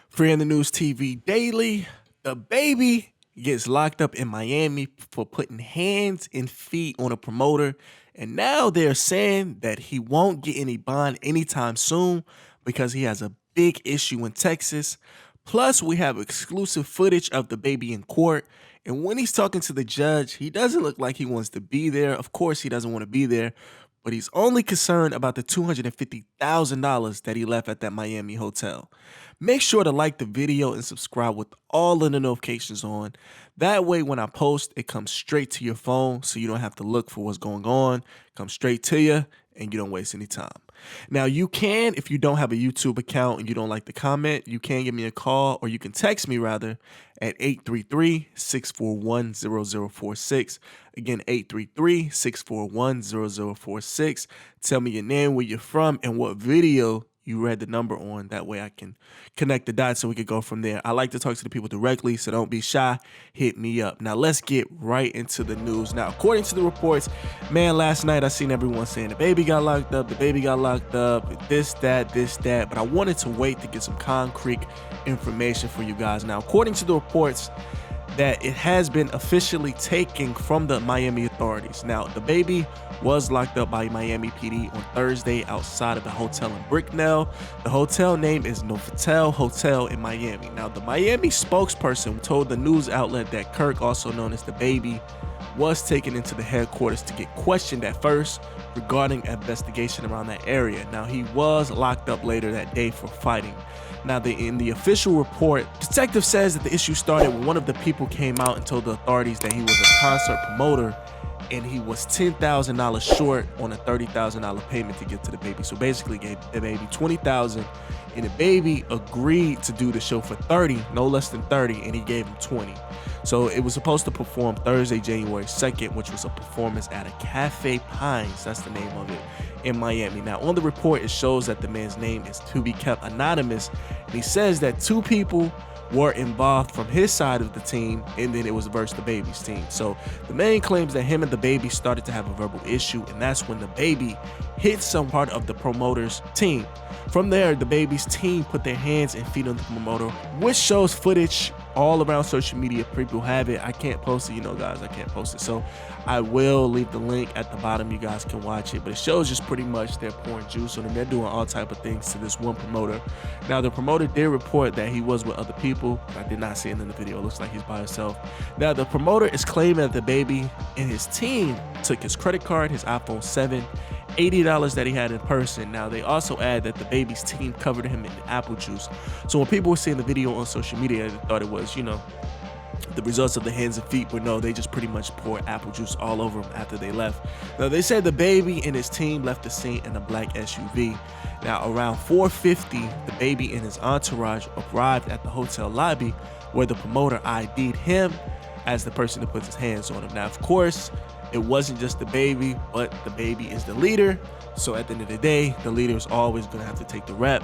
Free in the News TV Daily, DaBaby gets locked up in Miami for putting hands and feet on a promoter. And now they're saying that he won't get any bond anytime soon because he has a big issue in Texas. Plus, we have exclusive footage of DaBaby in court. And when he's talking to the judge, he doesn't look like he wants to be there. Of course, he doesn't want to be there, but he's only concerned about the $250,000 that he left at that Miami hotel. Make sure to like the video and subscribe with all of the notifications on. That way, when I post, it comes straight to your phone, so you don't have to look for what's going on. It comes straight to you, and you don't waste any time. Now, you can, if you don't have a YouTube account and you don't like the comment, you can give me a call, or you can text me rather at 833-641-0046. Again, 833-641-0046. Tell me your name, where you're from, and what video you read the number on. That way I can connect the dots so we could go from there. I like to talk to the people directly, so don't be shy. Hit me up. Now let's get right into the news. Now, according to the reports, man, last night I seen everyone saying DaBaby got locked up, DaBaby got locked up, this, that, but I wanted to wait to get some concrete information for you guys. Now, according to the reports, that it has been officially taken from the Miami authorities. Now, DaBaby was locked up by Miami PD on Thursday outside of the hotel in Brickell. The hotel name is Novotel Hotel in Miami. Now, the Miami spokesperson told the news outlet that Kirk, also known as DaBaby, was taken into the headquarters to get questioned at first regarding investigation around that area. Now, he was locked up later that day for fighting. Now, in the official report, detective says that the issue started when one of the people came out and told the authorities that he was a concert promoter and he was $10,000 short on a $30,000 payment to get to DaBaby. So basically gave DaBaby $20,000 and DaBaby agreed to do the show for $30, no less than $30, and he gave him $20. So it was supposed to perform Thursday, January 2nd, which was a performance at a Cafe Pines, that's the name of it, in Miami. Now, on the report, it shows that the man's name is to be kept anonymous, and he says that two people were involved from his side of the team, and then it was versus DaBaby's team. So the man claims that him and DaBaby started to have a verbal issue, and that's when DaBaby hit some part of the promoter's team. From there, DaBaby's team put their hands and feet on the promoter, which shows footage all around social media. People have it. I can't post it, you know, guys, I can't post it. So I will leave the link at the bottom. You guys can watch it, but it shows just pretty much they're pouring juice on him. They're doing all type of things to this one promoter. Now, the promoter did report that he was with other people. I did not see it in the video. It looks like he's by himself. Now, the promoter is claiming that DaBaby and his team took his credit card, his iPhone 7, $80 that he had in person. Now, they also add that DaBaby's team covered him in apple juice. So when people were seeing the video on social media, they thought it was, you know, the results of the hands and feet, but no, they just pretty much poured apple juice all over him after they left. Now, they said DaBaby and his team left the scene in a black SUV. Now, around 4:50, DaBaby and his entourage arrived at the hotel lobby where the promoter ID'd him as the person who puts his hands on him. Now, of course, it wasn't just DaBaby, but DaBaby is the leader. So at the end of the day, the leader is always going to have to take the rep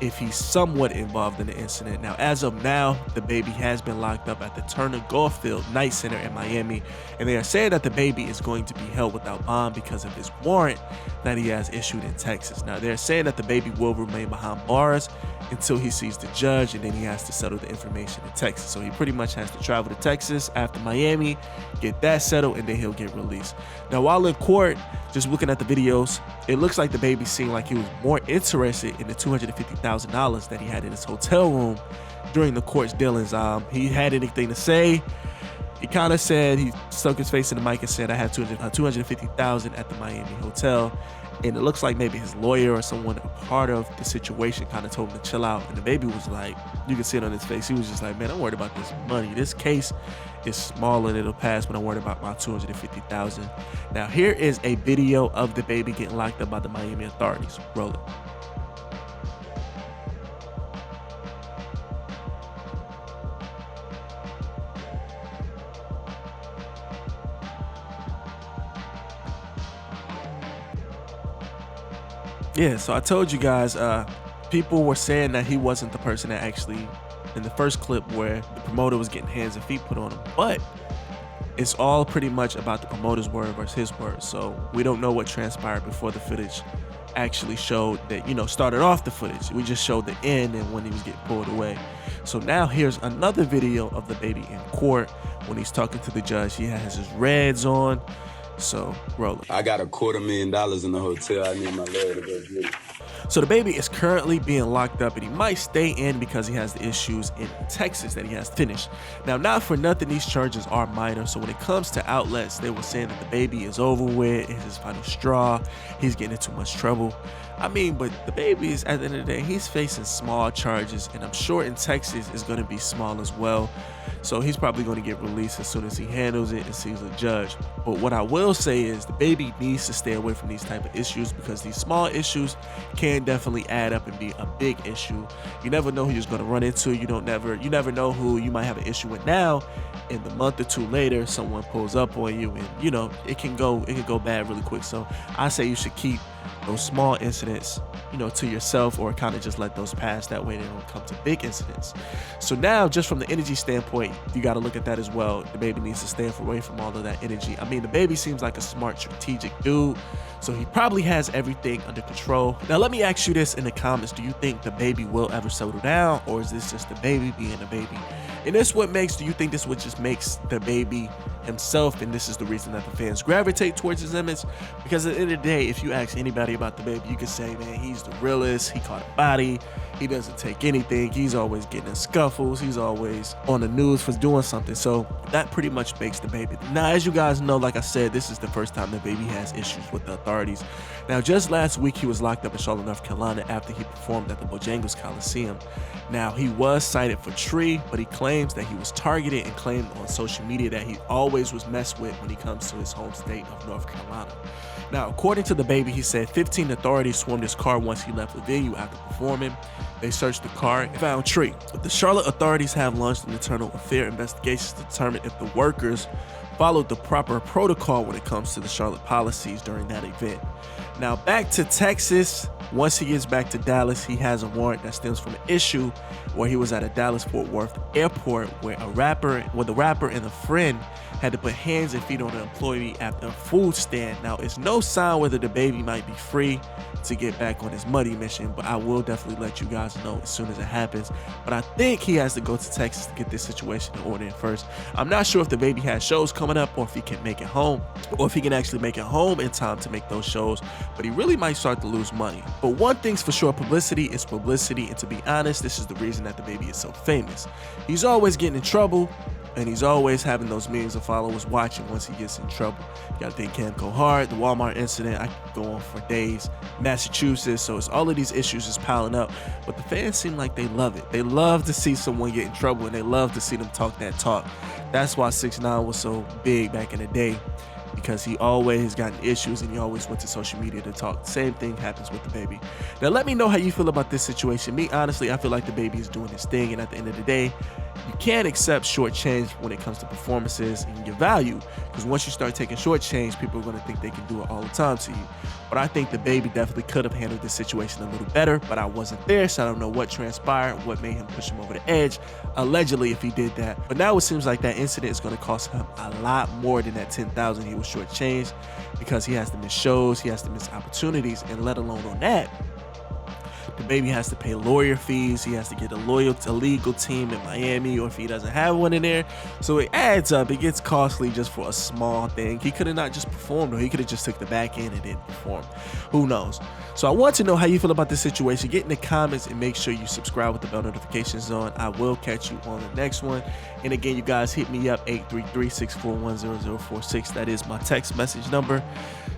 if he's somewhat involved in the incident. Now, as of now, DaBaby has been locked up at the Turner Golf Field Night Center in Miami, and they are saying that DaBaby is going to be held without bond because of his warrant that he has issued in Texas. Now, they're saying that DaBaby will remain behind bars until he sees the judge, and then he has to settle the information in Texas. So he pretty much has to travel to Texas after Miami, get that settled, and then he'll get released. Now, while in court, just looking at the videos, it looks like DaBaby seemed like he was more interested in the $250,000 that he had in his hotel room during the court's dealings. He had anything to say. He kind of said, he stuck his face in the mic and said, I had $250,000 at the Miami hotel. And it looks like maybe his lawyer or someone a part of the situation kind of told him to chill out. And DaBaby was like, you can see it on his face, he was just like, man, I'm worried about this money. This case is small and it'll pass, but I'm worried about my $250,000. Now, here is a video of DaBaby getting locked up by the Miami authorities. Roll it. Yeah, so I told you guys, people were saying that he wasn't the person that actually, in the first clip where the promoter was getting hands and feet put on him, but it's all pretty much about the promoter's word versus his word. So we don't know what transpired before the footage actually showed that, started off the footage. We just showed the end and when he was getting pulled away. So now here's another video of DaBaby in court when he's talking to the judge. He has his reds on. So roll it. I got $250,000 in the hotel. I need my lawyer to go get it. So DaBaby is currently being locked up, and he might stay in because he has the issues in Texas that he has to finish. Now, not for nothing, these charges are minor. So when it comes to outlets, they were saying that DaBaby is over with, it's his final straw, he's getting in too much trouble. I mean, but DaBaby is, at the end of the day, he's facing small charges, and I'm sure in Texas is going to be small as well. So he's probably going to get released as soon as he handles it and sees a judge. But what I will say is DaBaby needs to stay away from these type of issues, because these small issues can definitely add up and be a big issue. You never know who you're going to run into. You never know who you might have an issue with now, and the month or two later someone pulls up on you, and it can go bad really quick. So I say you should keep those small incidents to yourself, or kind of just let those pass. That way they don't come to big incidents. So now, just from the energy standpoint, you got to look at that as well. DaBaby needs to stay away from all of that energy. I mean, DaBaby seems like a smart, strategic dude, so he probably has everything under control. Now let me ask you this in the comments: do you think DaBaby will ever settle down, or is this just DaBaby being DaBaby? And do you think this what just makes DaBaby himself, and this is the reason that the fans gravitate towards his image? Because at the end of the day, if you ask anybody about DaBaby, you can say, man, he's the realest, he caught a body, he doesn't take anything, he's always getting in scuffles, he's always on the news for doing something. So that pretty much makes DaBaby. Now, as you guys know, like I said, this is the first time DaBaby has issues with the authorities. Now, just last week, he was locked up in Charlotte, North Carolina after he performed at the Bojangles Coliseum. Now, he was cited for tree, but he claims that he was targeted and claimed on social media that he always was messed with when he comes to his home state of North Carolina. Now, according to DaBaby, he said 15 authorities swarmed his car once he left the venue after performing. They searched the car and found tree. But the Charlotte authorities have launched an internal affair investigation to determine if the workers followed the proper protocol when it comes to the Charlotte policies during that event. Now, back to Texas. Once he gets back to Dallas, he has a warrant that stems from an issue where he was at a Dallas-Fort Worth airport where the rapper and a friend had to put hands and feet on an employee at a food stand. Now, it's no sign whether DaBaby might be free to get back on his money mission, but I will definitely let you guys know as soon as it happens. But I think he has to go to Texas to get this situation in order first. I'm not sure if DaBaby has shows coming up, or if he can make it home, or if he can actually make it home in time to make those shows, but he really might start to lose money. But one thing's for sure, publicity is publicity, and to be honest, this is the reason that DaBaby is so famous. He's always getting in trouble, and he's always having those millions of followers watching once he gets in trouble. You gotta think Camco Hard, the Walmart incident, I could go on for days, Massachusetts. So it's all of these issues is piling up, but the fans seem like they love it. They love to see someone get in trouble, and they love to see them talk that talk. That's why 6ix9ine was so big back in the day, because he always gotten issues and he always went to social media to talk. Same thing happens with DaBaby. Now let me know how you feel about this situation. Me, honestly, I feel like DaBaby is doing his thing, and at the end of the day, you can't accept short change when it comes to performances and your value, because once you start taking short change, people are going to think they can do it all the time to you. But I think DaBaby definitely could have handled this situation a little better, but I wasn't there, so I don't know what transpired, what made him push him over the edge, allegedly, if he did that. But now it seems like that incident is going to cost him a lot more than that $10,000 he was shortchanged, because he has to miss shows, he has to miss opportunities, and let alone on that, DaBaby has to pay lawyer fees, he has to get a legal team in Miami, or if he doesn't have one in there. So it adds up, it gets costly just for a small thing. He could have not just performed, or he could have just took the back end and didn't perform. Who knows? So I want to know how you feel about this situation. Get in the comments and make sure you subscribe with the bell notifications on. I will catch you on the next one. And again, you guys, hit me up 833-641-0046. That is my text message number.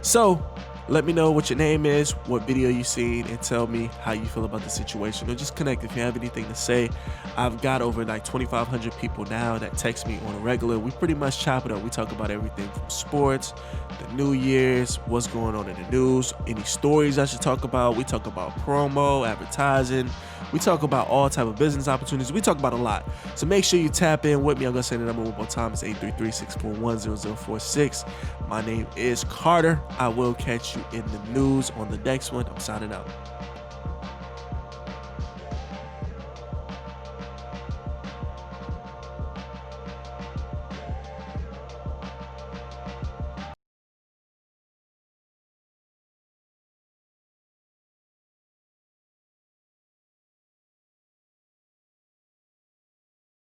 So let me know what your name is, what video you seen, and tell me how you feel about the situation, or just connect if you have anything to say. I've got over like 2,500 people now that text me on a regular. We pretty much chop it up. We talk about everything from sports, the New Year's, what's going on in the news, any stories I should talk about. We talk about promo, advertising. We talk about all type of business opportunities. We talk about a lot. So make sure you tap in with me. I'm going to say the number one more time. It's 833-641-0046. My name is Carter. I will catch you in the news on the next one. I'm signing out.